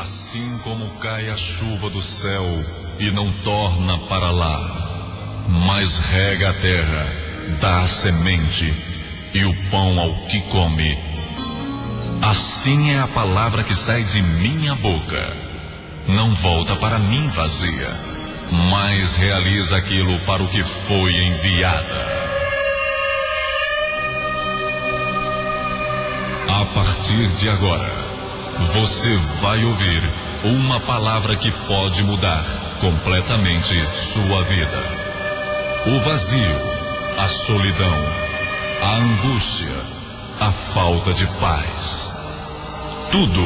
Assim como cai a chuva do céu e não torna para lá, mas rega a terra, dá a semente e o pão ao que come, assim é a palavra que sai de minha boca. Não volta para mim vazia, mas realiza aquilo para o que foi enviada. A partir de agora, você vai ouvir uma palavra que pode mudar completamente sua vida. O vazio, a solidão, a angústia, a falta de paz. Tudo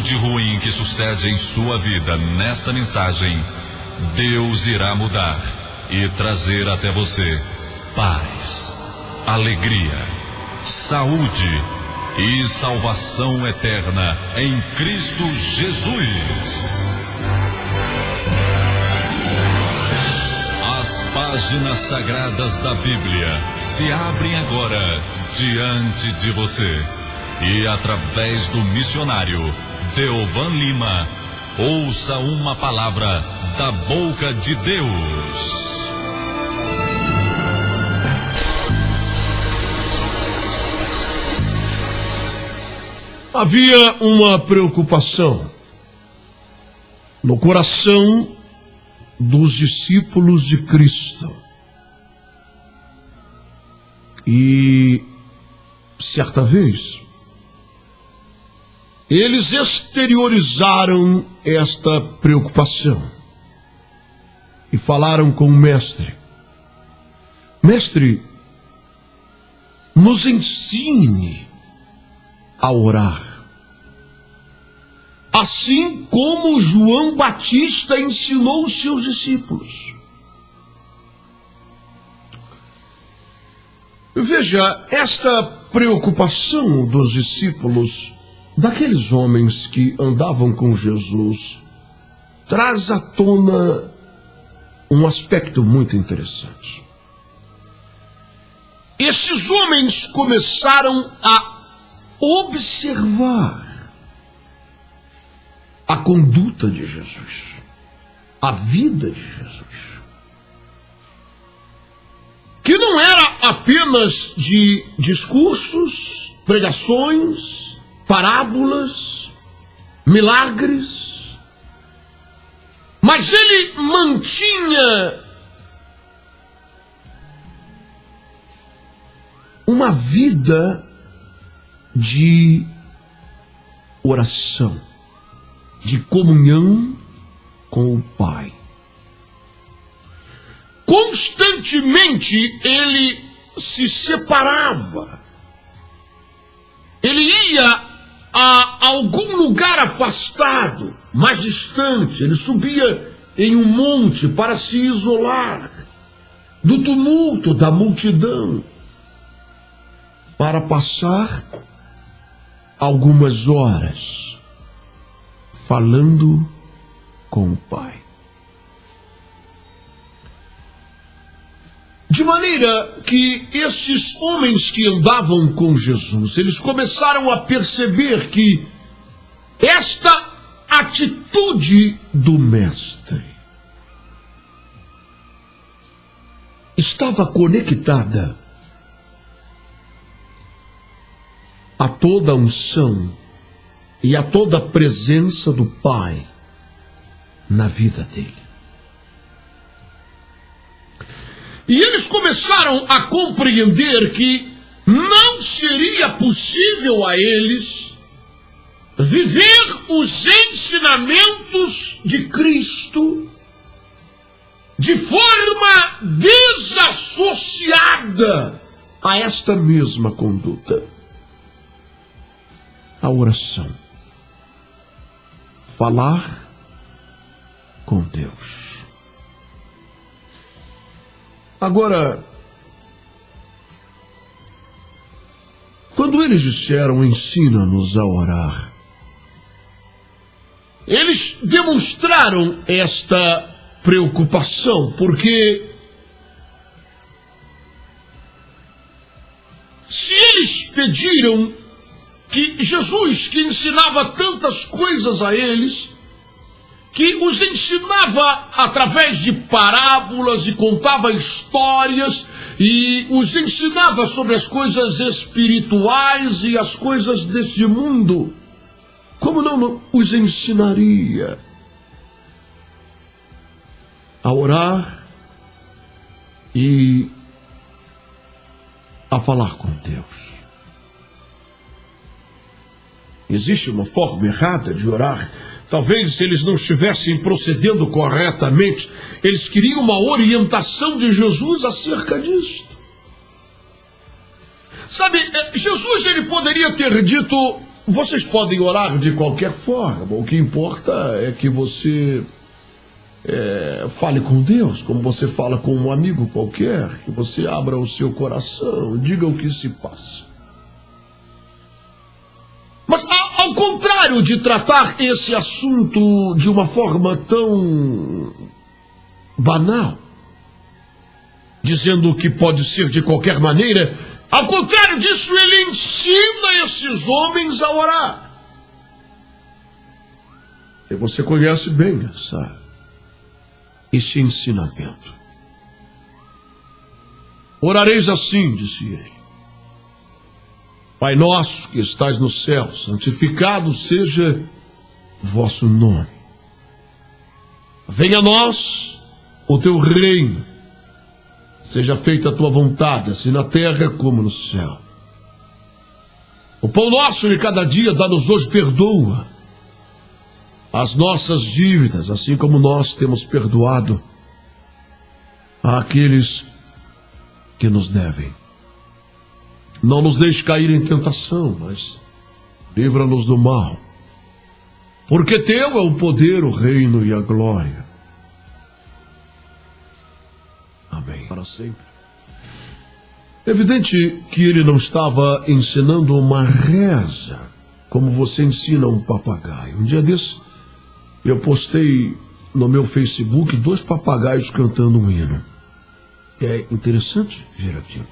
de ruim que sucede em sua vida nesta mensagem, Deus irá mudar e trazer até você paz, alegria, saúde e salvação eterna em Cristo Jesus. As páginas sagradas da Bíblia se abrem agora diante de você e através do missionário Deovan Lima, ouça uma palavra da boca de Deus. Havia uma preocupação no coração dos discípulos de Cristo. E, certa vez, eles exteriorizaram esta preocupação e falaram com o mestre: Mestre, nos ensine a orar, assim como João Batista ensinou os seus discípulos. Veja, esta preocupação dos discípulos, daqueles homens que andavam com Jesus, traz à tona um aspecto muito interessante. Estes homens começaram a observar a conduta de Jesus, a vida de Jesus, que não era apenas de discursos, pregações, parábolas, milagres, mas ele mantinha uma vida de oração, de comunhão com o Pai. Constantemente ele se separava. Ele ia a algum lugar afastado, mais distante. Ele subia em um monte para se isolar do tumulto da multidão, para passar algumas horas falando com o Pai. De maneira que estes homens que andavam com Jesus, eles começaram a perceber que esta atitude do Mestre estava conectada a toda a unção e a toda a presença do Pai na vida dele. E eles começaram a compreender que não seria possível a eles viver os ensinamentos de Cristo de forma desassociada a esta mesma conduta. A oração. Falar com Deus. Agora, quando eles disseram ensina-nos a orar, eles demonstraram esta preocupação, porque se eles pediram que Jesus, que ensinava tantas coisas a eles, que os ensinava através de parábolas e contava histórias e os ensinava sobre as coisas espirituais e as coisas deste mundo, como não os ensinaria a orar e a falar com Deus? Existe uma forma errada de orar. Talvez se eles não estivessem procedendo corretamente, eles queriam uma orientação de Jesus acerca disso. Sabe, Jesus ele poderia ter dito: vocês podem orar de qualquer forma, o que importa é que você fale com Deus, como você fala com um amigo qualquer, que você abra o seu coração, diga o que se passa. Mas ao contrário de tratar esse assunto de uma forma tão banal, dizendo que pode ser de qualquer maneira, ao contrário disso, ele ensina esses homens a orar. E você conhece bem esse ensinamento. Orareis assim, disse ele: Pai nosso que estais no céu, santificado seja o vosso nome. Venha a nós o teu reino. Seja feita a tua vontade, assim na terra como no céu. O pão nosso de cada dia dá-nos hoje, perdoa as nossas dívidas, assim como nós temos perdoado àqueles que nos devem. Não nos deixe cair em tentação, mas livra-nos do mal. Porque teu é o poder, o reino e a glória. Amém. Para sempre. Evidente que ele não estava ensinando uma reza, como você ensina um papagaio. Um dia desse, eu postei no meu Facebook 2 papagaios cantando um hino. É interessante ver aquilo.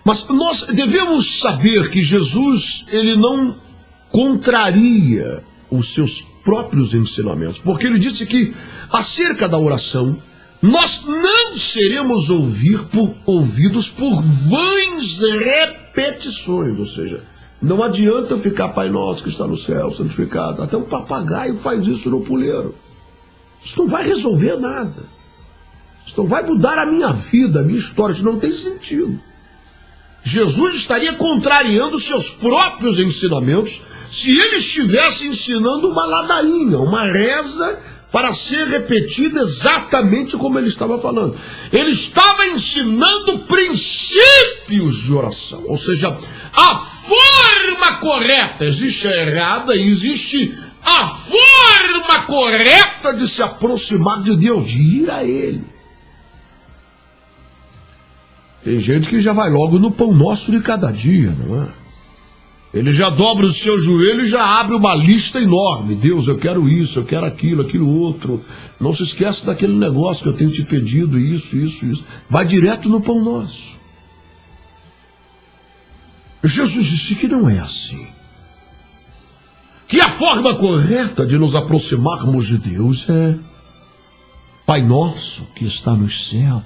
Mas nós devemos saber que Jesus, ele não contraria os seus próprios ensinamentos, porque ele disse que, acerca da oração, nós não seremos ouvidos por vãs repetições, ou seja, não adianta ficar Pai Nosso que está no céu, santificado. Até um papagaio faz isso no puleiro. Isso não vai resolver nada. Isso não vai mudar a minha vida, a minha história. Isso não tem sentido. Jesus estaria contrariando seus próprios ensinamentos se ele estivesse ensinando uma ladainha, uma reza para ser repetida exatamente como ele estava falando. Ele estava ensinando princípios de oração, ou seja, a forma correta. Existe a errada e existe a forma correta de se aproximar de Deus, de ir a Ele. Tem gente que já vai logo no pão nosso de cada dia, não é? Ele já dobra o seu joelho e já abre uma lista enorme. Deus, eu quero isso, eu quero aquilo, aquilo outro. Não se esquece daquele negócio que eu tenho te pedido, isso. Vai direto no pão nosso. Jesus disse que não é assim. Que a forma correta de nos aproximarmos de Deus é: Pai nosso que está nos céus,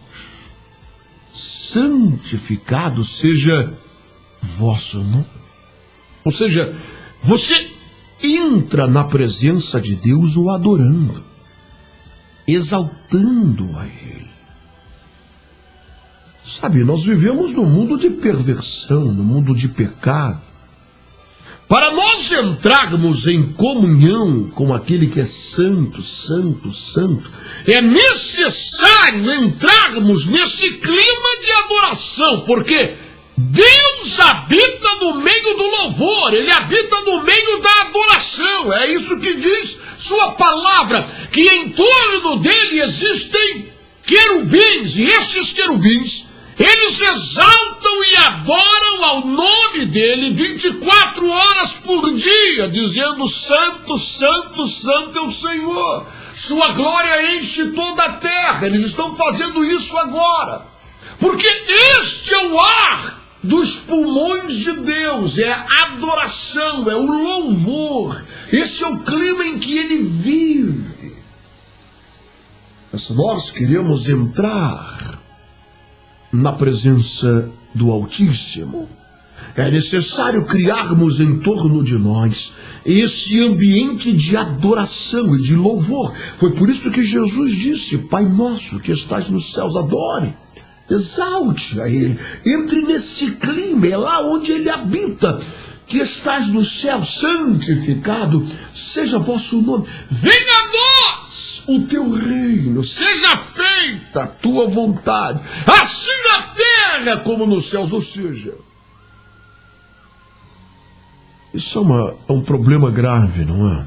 santificado seja vosso nome. Ou seja, você entra na presença de Deus o adorando, exaltando a Ele. Sabe, nós vivemos num mundo de perversão, num mundo de pecado. Para nós entrarmos em comunhão com aquele que é santo, é necessário entrarmos nesse clima de adoração, porque Deus habita no meio do louvor, Ele habita no meio da adoração. É isso que diz sua palavra, que em torno dele existem querubins, e estes querubins, eles exaltam e adoram ao nome dele 24 horas por dia, dizendo: Santo, Santo, Santo é o Senhor. Sua glória enche toda a terra. Eles estão fazendo isso agora, porque este é o ar dos pulmões de Deus, é a adoração, é o louvor. Esse é o clima em que ele vive. Mas nós queremos entrar na presença do Altíssimo. É necessário criarmos em torno de nós esse ambiente de adoração e de louvor. Foi por isso que Jesus disse: Pai nosso que estás nos céus, adore, exalte a Ele. Entre nesse clima, é lá onde Ele habita. Que estás no céu, santificado seja vosso nome. Venha a nós o teu reino, seja feita a tua vontade, assim na terra como nos céus. Ou seja, isso é um problema grave, não é?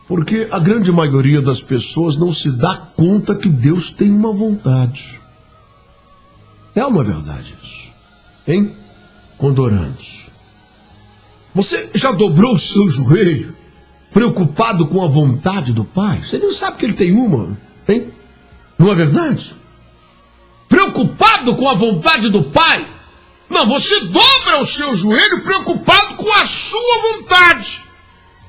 Porque a grande maioria das pessoas não se dá conta que Deus tem uma vontade. É uma verdade isso, hein? Quando oramos, você já dobrou o seu joelho, preocupado com a vontade do Pai? Você nem sabe que Ele tem uma, hein? Não é verdade? Preocupado com a vontade do Pai? Não, você dobra o seu joelho preocupado com a sua vontade,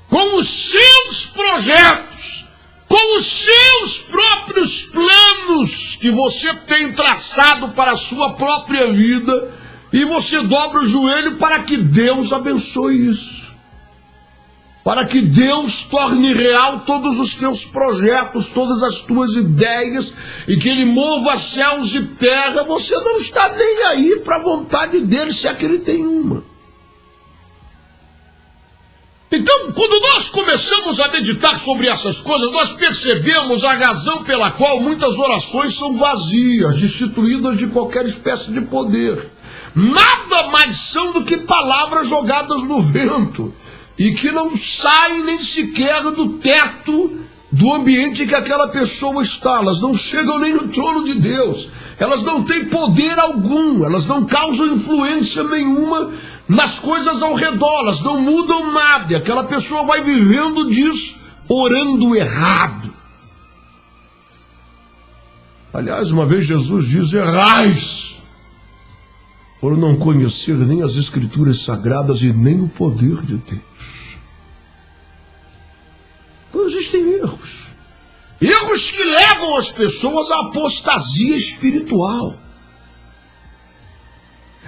com os seus projetos, com os seus próprios planos que você tem traçado para a sua própria vida. E você dobra o joelho para que Deus abençoe isso. Para que Deus torne real todos os teus projetos, todas as tuas ideias, e que Ele mova céus e terra. Você não está nem aí para a vontade dEle, se é que Ele tem uma. Então, quando nós começamos a meditar sobre essas coisas, nós percebemos a razão pela qual muitas orações são vazias, destituídas de qualquer espécie de poder. Nada mais são do que palavras jogadas no vento e que não saem nem sequer do teto do ambiente que aquela pessoa está. Elas não chegam nem no trono de Deus. Elas não têm poder algum. Elas não causam influência nenhuma nas coisas ao redor. Elas não mudam nada. E aquela pessoa vai vivendo disso, orando errado. Aliás, uma vez Jesus diz: errais, por não conhecer nem as Escrituras Sagradas e nem o poder de Deus. Então existem erros. Erros que levam as pessoas à apostasia espiritual.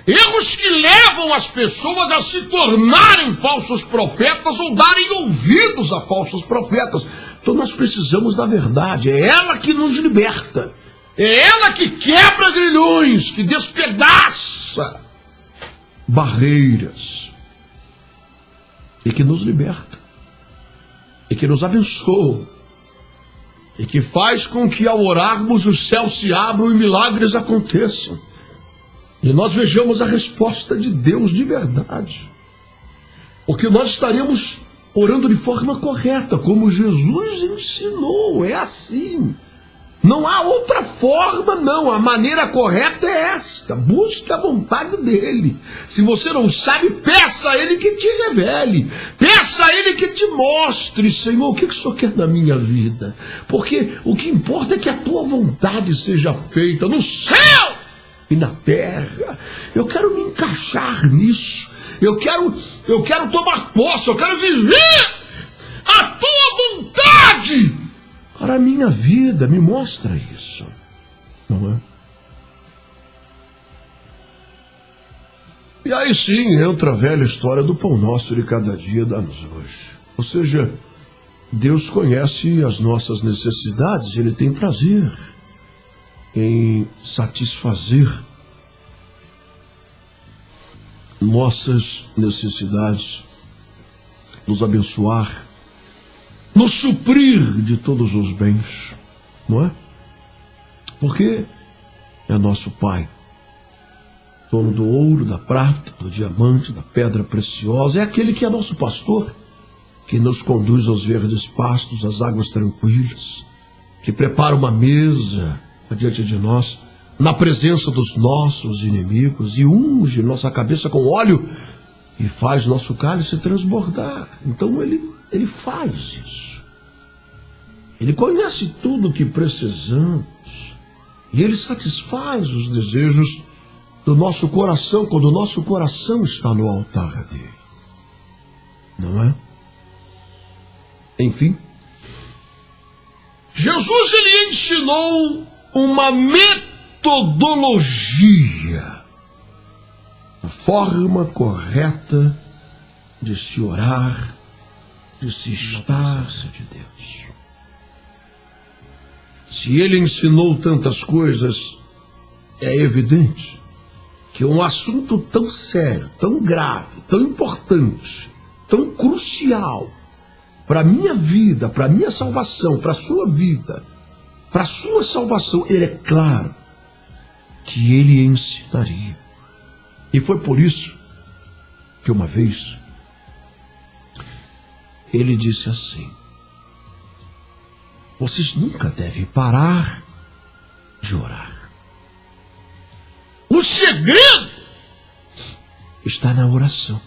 Erros que levam as pessoas a se tornarem falsos profetas ou darem ouvidos a falsos profetas. Então nós precisamos da verdade. É ela que nos liberta. É ela que quebra grilhões, que despedaça barreiras e que nos liberta e que nos abençoa e que faz com que ao orarmos os céus se abram e milagres aconteçam e nós vejamos a resposta de Deus de verdade, porque nós estaremos orando de forma correta, como Jesus ensinou. É assim. Não há outra forma, não. A maneira correta é esta. Busque a vontade dele. Se você não sabe, peça a ele que te revele. Peça a ele que te mostre: Senhor, o que o Senhor quer na minha vida? Porque o que importa é que a tua vontade seja feita no céu e na terra. Eu quero me encaixar nisso. Eu quero tomar posse. Eu quero viver a tua vontade para a minha vida. Me mostra isso, não é? E aí sim entra a velha história do pão nosso de cada dia, dá-nos hoje. Ou seja, Deus conhece as nossas necessidades, Ele tem prazer em satisfazer nossas necessidades, nos abençoar, nos suprir de todos os bens, não é? Porque é nosso Pai, dono do ouro, da prata, do diamante, da pedra preciosa. É aquele que é nosso pastor, que nos conduz aos verdes pastos, às águas tranquilas, que prepara uma mesa diante de nós, na presença dos nossos inimigos, e unge nossa cabeça com óleo e faz nosso cálice transbordar. Então ele faz isso. Ele conhece tudo o que precisamos e ele satisfaz os desejos do nosso coração quando o nosso coração está no altar dele. Não é? Enfim, Jesus ele ensinou uma metodologia, a forma correta de se orar, de se estar de Deus. Se ele ensinou tantas coisas, é evidente que um assunto tão sério, tão grave, tão importante, tão crucial para a minha vida, para a minha salvação, para a sua vida, para a sua salvação, ele é claro que ele ensinaria. E foi por isso que uma vez ele disse assim: vocês nunca devem parar de orar. O segredo está na oração.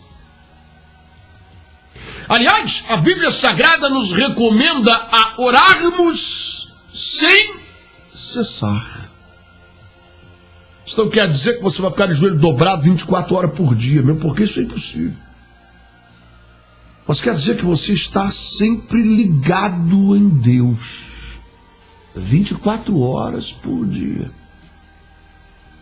Aliás, a Bíblia Sagrada nos recomenda a orarmos sem cessar. Isso não quer dizer que você vai ficar de joelho dobrado 24 horas por dia, mesmo porque isso é impossível. Mas quer dizer que você está sempre ligado em Deus, 24 horas por dia.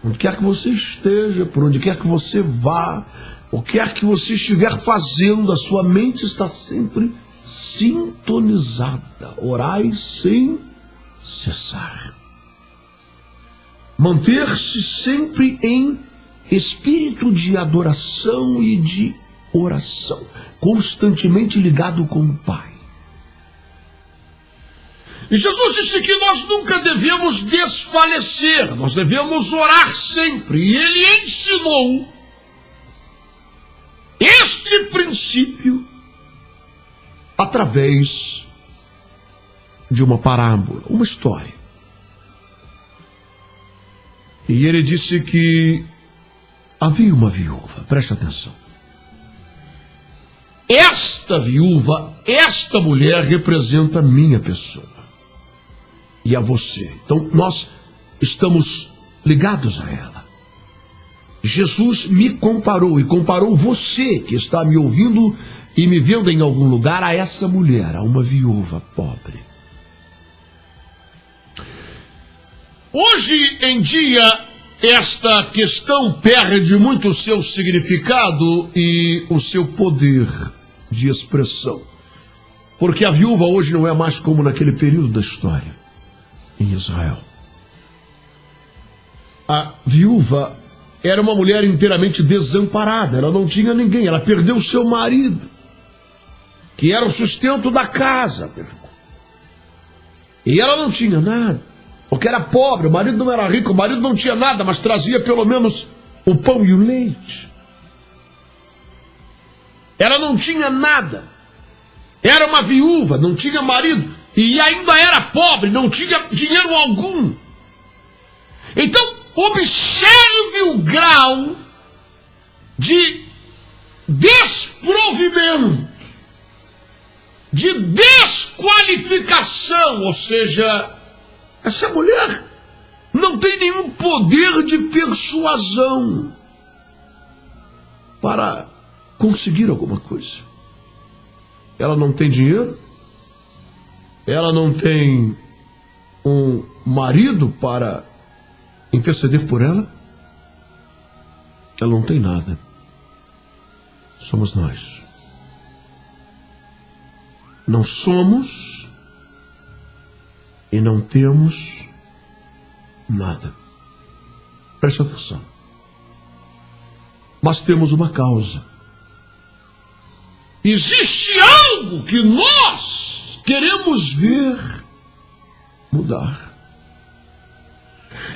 Onde quer que você esteja, por onde quer que você vá, o que quer que você estiver fazendo, a sua mente está sempre sintonizada. Orai sem cessar. Manter-se sempre em espírito de adoração e de oração, constantemente ligado com o Pai. E Jesus disse que nós nunca devemos desfalecer, nós devemos orar sempre. E ele ensinou este princípio através de uma parábola, uma história. E ele disse que havia uma viúva, preste atenção. Esta viúva, esta mulher representa a minha pessoa e a você. Então nós estamos ligados a ela. Jesus me comparou e comparou você que está me ouvindo e me vendo em algum lugar a essa mulher, a uma viúva pobre. Hoje em dia, esta questão perde muito o seu significado e o seu poder de expressão. Porque a viúva hoje não é mais como naquele período da história em Israel. A viúva era uma mulher inteiramente desamparada, ela não tinha ninguém, ela perdeu seu marido, que era o sustento da casa, e ela não tinha nada, porque era pobre, o marido não era rico, o marido não tinha nada, mas trazia pelo menos o pão e o leite. Ela não tinha nada, era uma viúva, não tinha marido, e ainda era pobre, não tinha dinheiro algum. Então, observe o grau de desprovimento, de desqualificação, ou seja, essa mulher não tem nenhum poder de persuasão para conseguir alguma coisa. Ela não tem dinheiro, ela não tem um marido para interceder por ela, ela não tem nada. Somos nós. Não somos e não temos nada. Preste atenção. Mas temos uma causa. Existe algo que nós queremos ver mudar.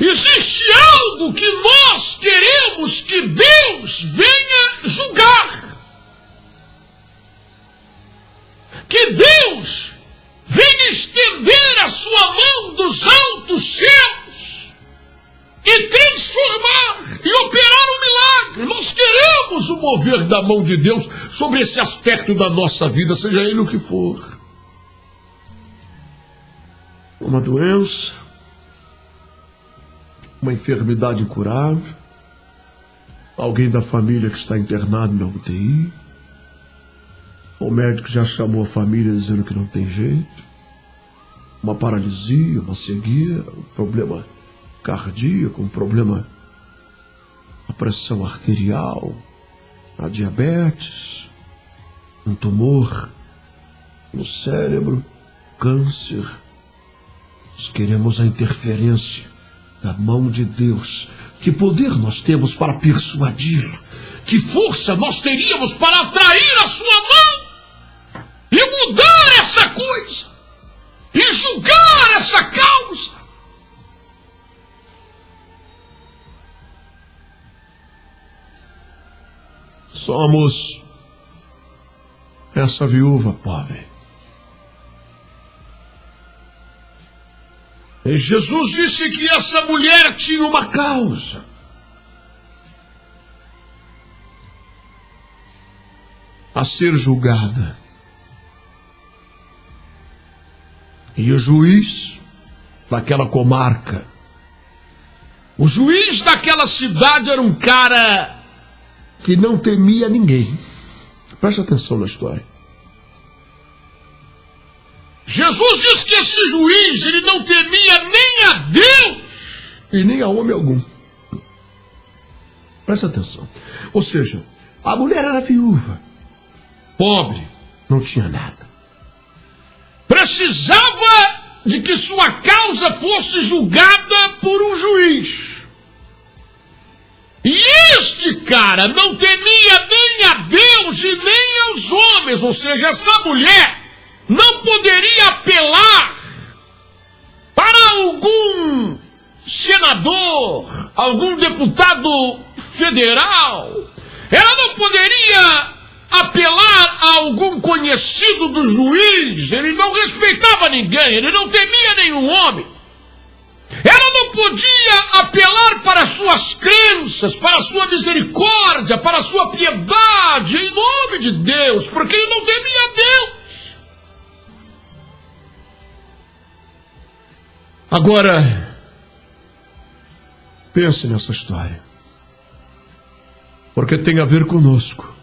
Existe algo que nós queremos que Deus venha julgar. Que Deus venha estender a sua mão dos altos céus e transformar e operar um milagre. Nós queremos o mover da mão de Deus sobre esse aspecto da nossa vida, seja ele o que for. Uma doença, uma enfermidade incurável, alguém da família que está internado na UTI. O médico já chamou a família dizendo que não tem jeito. Uma paralisia, uma cegueira, um problema cardíaco, um problema na pressão arterial, a diabetes, um tumor no cérebro, câncer. Nós queremos a interferência da mão de Deus. Que poder nós temos para persuadi-lo? Que força nós teríamos para atrair a sua mão e mudar essa coisa e julgar essa causa? Somos essa viúva pobre. E Jesus disse que essa mulher tinha uma causa. A ser julgada. E o juiz daquela comarca, o juiz daquela cidade era um cara que não temia ninguém. Preste atenção na história. Jesus diz que esse juiz, ele não temia nem a Deus e nem a homem algum. Preste atenção. Ou seja, a mulher era viúva, pobre, não tinha nada. Precisava de que sua causa fosse julgada por um juiz. E este cara não temia nem a Deus e nem aos homens. Ou seja, essa mulher não poderia apelar para algum senador, algum deputado federal. Ela não poderia apelar a algum conhecido do juiz. Ele não respeitava ninguém, ele não temia nenhum homem. Ela não podia apelar para suas crenças, para a sua misericórdia, para a sua piedade, em nome de Deus, porque ele não temia Deus. Agora, pense nessa história, porque tem a ver conosco.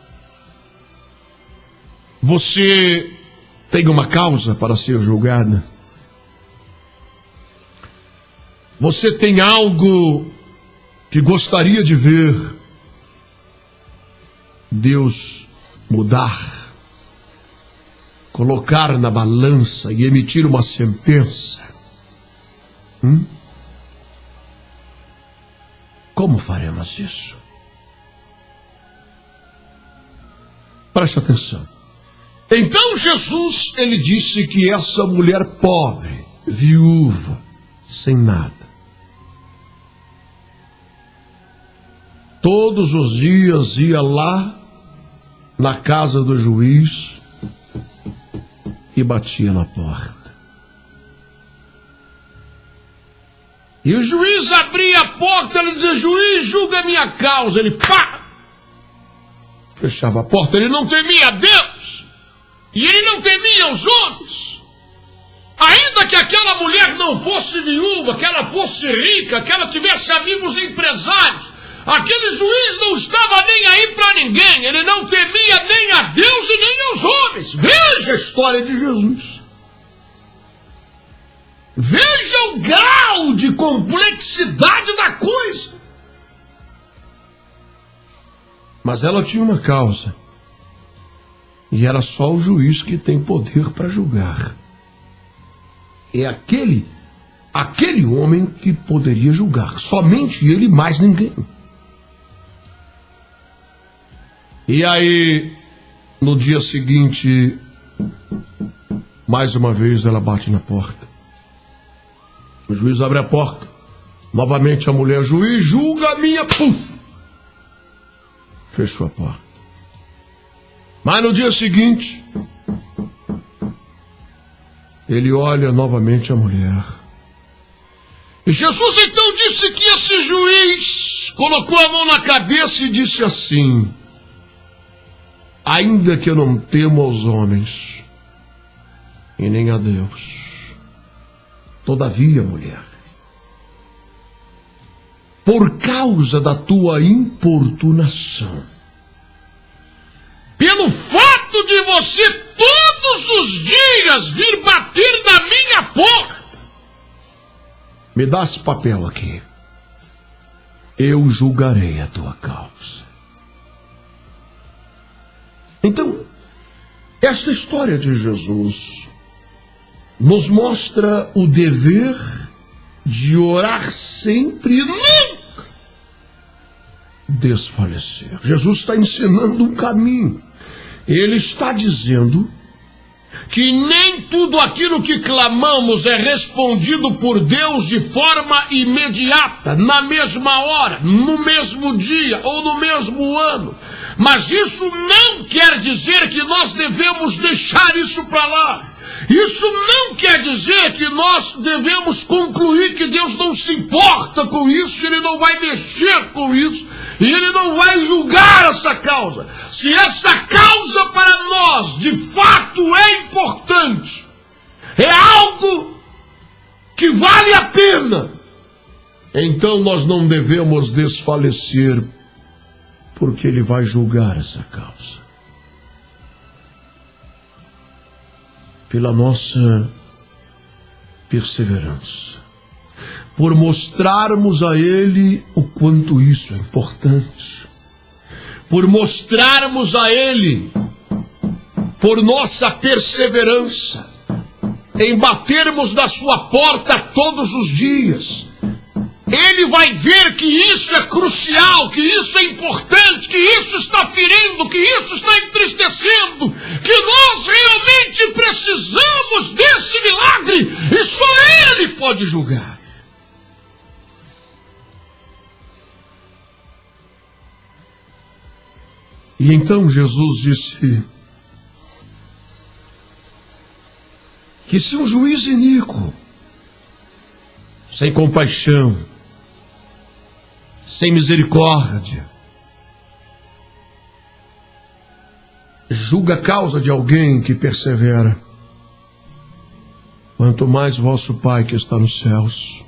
Você tem uma causa para ser julgada? Você tem algo que gostaria de ver Deus mudar, colocar na balança e emitir uma sentença? Como faremos isso? Preste atenção. Então Jesus, ele disse que essa mulher pobre, viúva, sem nada, todos os dias ia lá na casa do juiz e batia na porta. E o juiz abria a porta, ele dizia: juiz, julga a minha causa. Ele fechava a porta. Ele não temia a Deus e ele não temia os homens. Ainda que aquela mulher não fosse viúva, que ela fosse rica, que ela tivesse amigos empresários, aquele juiz não estava nem aí para ninguém. Ele não temia nem a Deus e nem aos homens. Veja a história de Jesus. Veja o grau de complexidade da coisa. Mas ela tinha uma causa. E era só o juiz que tem poder para julgar. É aquele homem que poderia julgar. Somente ele, mais ninguém. E aí, no dia seguinte, mais uma vez ela bate na porta. O juiz abre a porta. Novamente a mulher: juiz, julga a minha. Puf! Fechou a porta. Mas no dia seguinte, ele olha novamente a mulher. E Jesus então disse que esse juiz colocou a mão na cabeça e disse assim: ainda que eu não temo aos homens e nem a Deus, todavia, mulher, por causa da tua importunação. Pelo fato de você todos os dias vir bater na minha porta. Me dá esse papel aqui. Eu julgarei a tua causa. Então, esta história de Jesus nos mostra o dever de orar sempre e nunca desfalecer. Jesus está ensinando um caminho. Ele está dizendo que nem tudo aquilo que clamamos é respondido por Deus de forma imediata, na mesma hora, no mesmo dia ou no mesmo ano. Mas isso não quer dizer que nós devemos deixar isso para lá. Isso não quer dizer que nós devemos concluir que Deus não se importa com isso, Ele não vai mexer com isso, e Ele não vai julgar essa causa. Se essa causa para nós de fato é importante, é algo que vale a pena, então nós não devemos desfalecer, porque Ele vai julgar essa causa. Pela nossa perseverança, por mostrarmos a Ele o quanto isso é importante, por mostrarmos a Ele, por nossa perseverança, em batermos na sua porta todos os dias. Ele vai ver que isso é crucial, que isso é importante, que isso está ferindo, que isso está entristecendo, que nós realmente precisamos desse milagre e só Ele pode julgar. E então Jesus disse que se um juiz iníquo, sem compaixão, sem misericórdia, julga a causa de alguém que persevera, quanto mais vosso Pai que está nos céus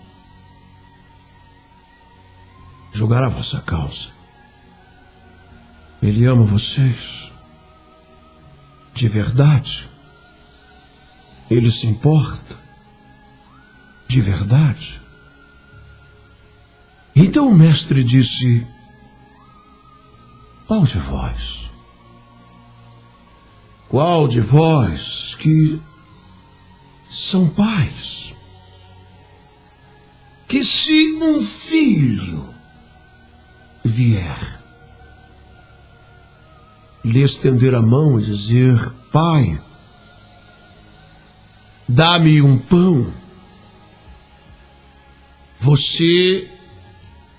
julgará a vossa causa. Ele ama vocês de verdade. Ele se importa de verdade. Então o mestre disse: qual de vós que são pais, que se um filho vier lhe estender a mão e dizer: Pai, dá-me um pão, você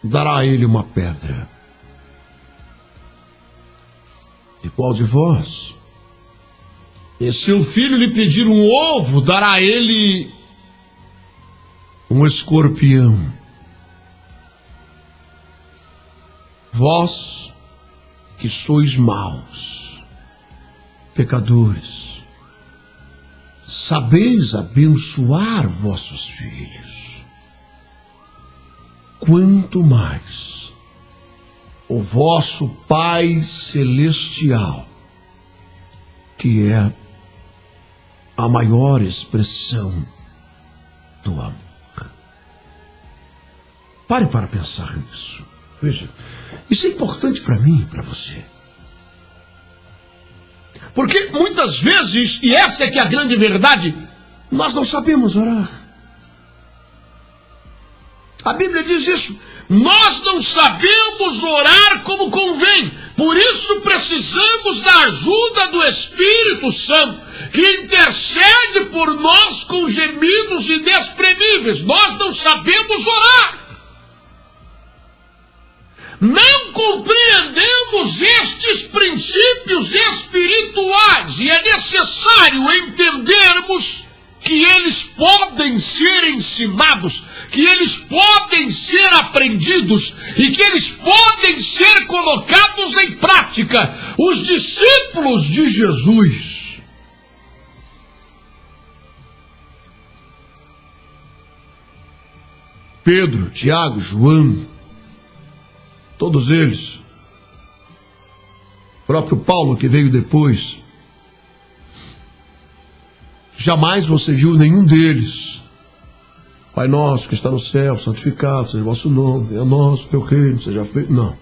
dará a ele uma pedra? E qual de vós, e se o filho lhe pedir um ovo, dará a ele um escorpião? Vós que sois maus, pecadores, sabeis abençoar vossos filhos, quanto mais o vosso Pai Celestial, que é a maior expressão do amor. Pare para pensar nisso. Veja, isso é importante para mim e para você. Porque muitas vezes, e essa é que é a grande verdade, nós não sabemos orar. A Bíblia diz isso. Nós não sabemos orar como convém. Por isso precisamos da ajuda do Espírito Santo, que intercede por nós com gemidos inexprimíveis. Nós não sabemos orar. Não compreendemos estes princípios espirituais e é necessário entendermos que eles podem ser ensinados, que eles podem ser aprendidos e que eles podem ser colocados em prática. Os discípulos de Jesus Pedro, Tiago, João, todos eles. O próprio Paulo, que veio depois, jamais você viu nenhum deles. Pai nosso que está no céu, santificado seja o vosso nome, venha a nós o teu reino, seja feito. Não.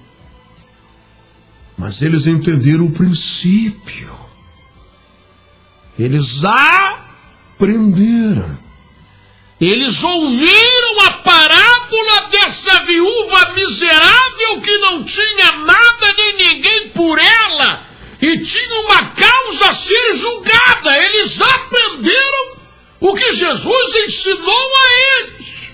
Mas eles entenderam o princípio. Eles aprenderam. Eles ouviram a parábola dessa viúva miserável que não tinha nada nem ninguém por ela e tinha uma causa a ser julgada. Eles aprenderam o que Jesus ensinou a eles.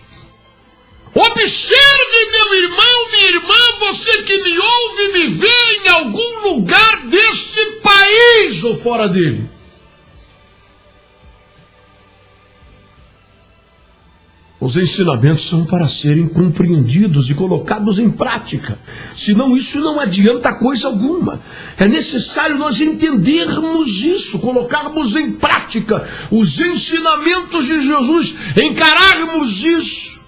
Observe, meu irmão, minha irmã, você que me ouve, me vê em algum lugar deste país ou fora dele. Os ensinamentos são para serem compreendidos e colocados em prática. Senão isso não adianta coisa alguma. É necessário nós entendermos isso, colocarmos em prática os ensinamentos de Jesus, encararmos isso.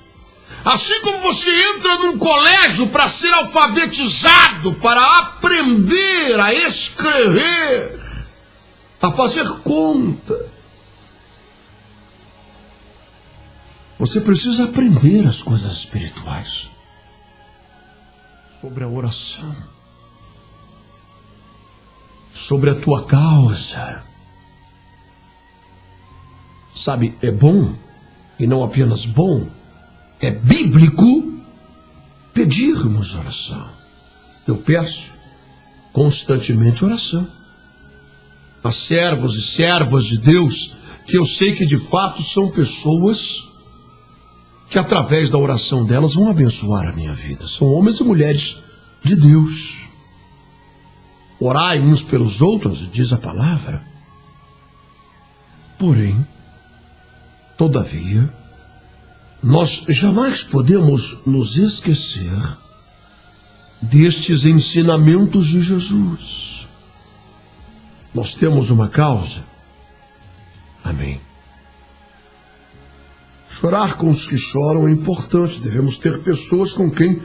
Assim como você entra num colégio para ser alfabetizado, para aprender a escrever, a fazer conta. Você precisa aprender as coisas espirituais, sobre a oração, sobre a tua causa. Sabe, é bom, e não apenas bom, é bíblico pedirmos oração. Eu peço constantemente oração a servos e servas de Deus, que eu sei que de fato são pessoas que através da oração delas vão abençoar a minha vida. São homens e mulheres de Deus. Orai uns pelos outros, diz a palavra. Porém, todavia, nós jamais podemos nos esquecer destes ensinamentos de Jesus. Nós temos uma causa. Amém. Chorar com os que choram é importante. Devemos ter pessoas com quem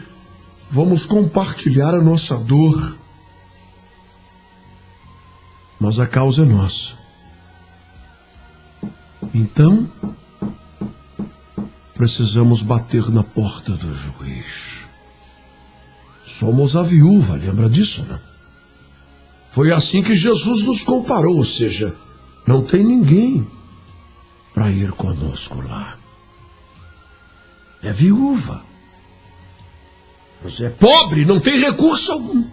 vamos compartilhar a nossa dor. Mas a causa é nossa. Então, precisamos bater na porta do juiz. Somos a viúva, lembra disso, não? Foi assim que Jesus nos comparou, ou seja, não tem ninguém para ir conosco lá. É viúva. Você é pobre, não tem recurso algum.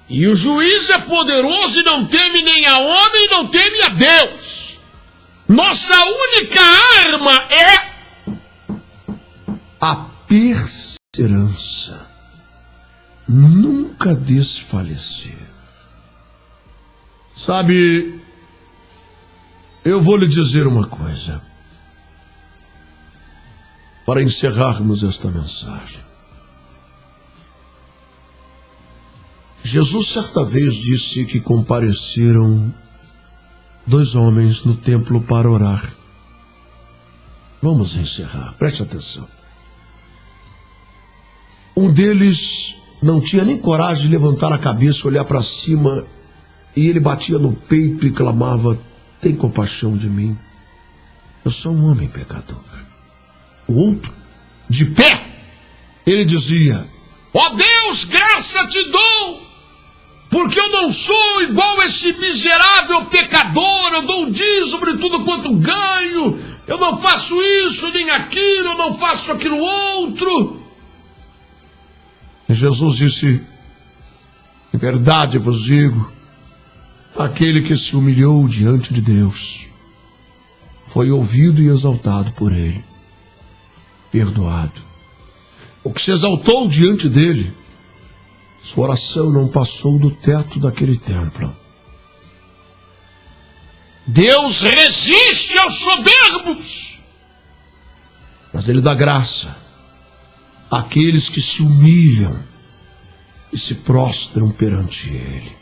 E o juiz é poderoso e não teme nem a homem, não teme a Deus. Nossa única arma é a perseverança. Nunca desfalecer. Sabe, eu vou lhe dizer uma coisa, para encerrarmos esta mensagem. Jesus certa vez disse que compareceram 2 homens no templo para orar. Vamos encerrar, preste atenção. Um deles não tinha nem coragem de levantar a cabeça, olhar para cima, e ele batia no peito e clamava: tem compaixão de mim, eu sou um homem pecador. O outro, de pé, ele dizia: ó Deus, graça te dou, porque eu não sou igual a esse miserável pecador, eu dou dízimo de tudo quanto ganho, eu não faço isso nem aquilo, eu não faço aquilo outro. E Jesus disse: em verdade vos digo, aquele que se humilhou diante de Deus foi ouvido e exaltado por ele, perdoado. O que se exaltou diante dele, sua oração não passou do teto daquele templo. Deus resiste aos soberbos, mas ele dá graça àqueles que se humilham e se prostram perante ele.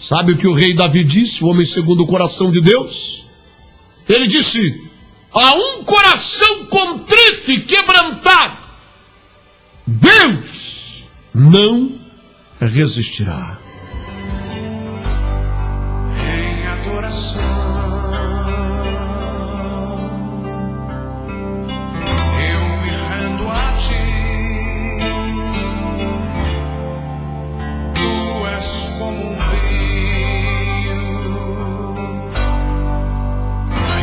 Sabe o que o rei Davi disse, o homem segundo o coração de Deus? Ele disse: a um coração contrito e quebrantado, Deus não resistirá. Em adoração eu me rendo a ti. Tu és como um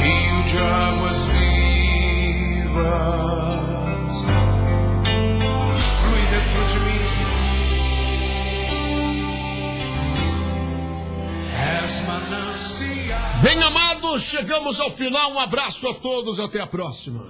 rio de águas vivas, flui dentro de mim, és manancial. Bem amados, chegamos ao final. Um abraço a todos, até a próxima.